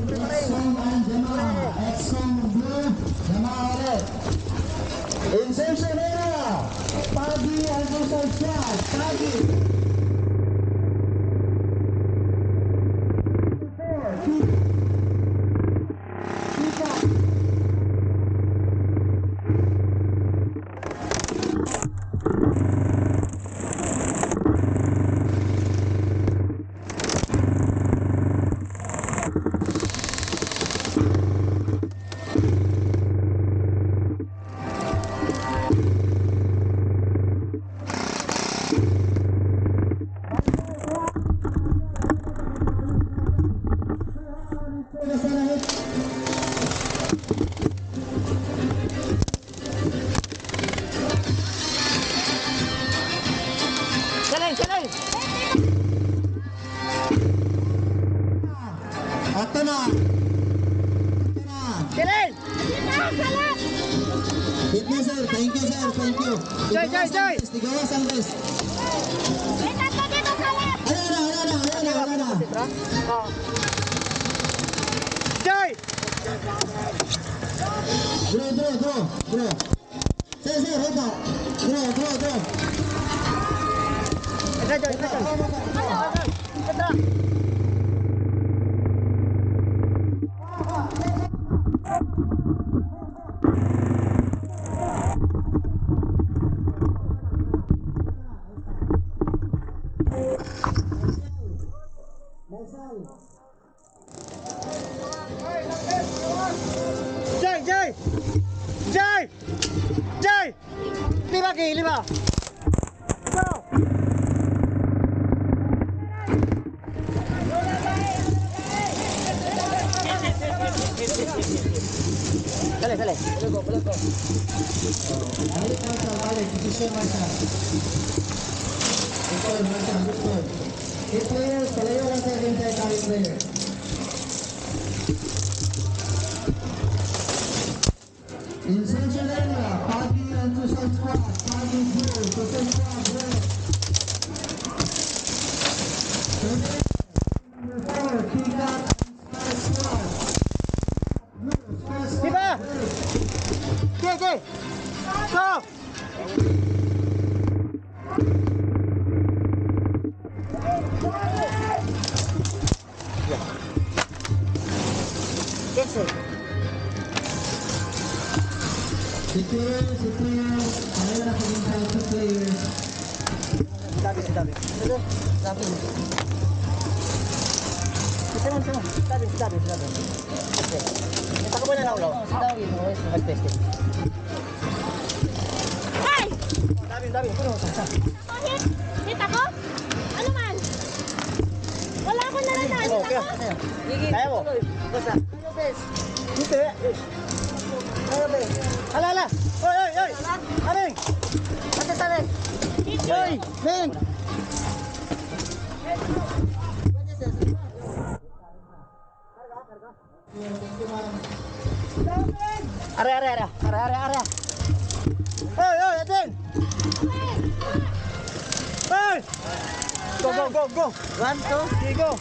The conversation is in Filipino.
Exxon and Jamal. Exxon blue, Jamal red. Insertion area. Pagi and Joseph Squad. Pagi. Ito na. Kirin! Thank you, sir. Thank you, sir. Thank you. Joy! Tigawas ang best. Ayan na. Joy! Draw. Sir, hold on. Draw. Ito, Joy. Ito. Joy! Lima. Go! Sale. Balik. Balik. Position Marshall. Good call. Hit players, palayo lang sa inside carry player. Insertion area, Pagi and Susan Squad. Pagi blue, Susan Squad red. Number 4, Kika and Squad. Blue, Squad. Diba? Okay. Go! Yes, sir. Si players, palayo lang sa inside two players. Sabi. Ito. Sabi. Sabi. Okay. Ito ka ba na naulaw? Sabi. Mag-testing. Hey! Sabi. Puno. Hit ako? Ano man? Wala akong naranasan. Okay. Kaya mo? Basta. Dito eh. Alala! Oy! Aring! Ate Sale! Oy! Ming! Are! Oy! Atin! Oy! Go! 1, 2, 3, go!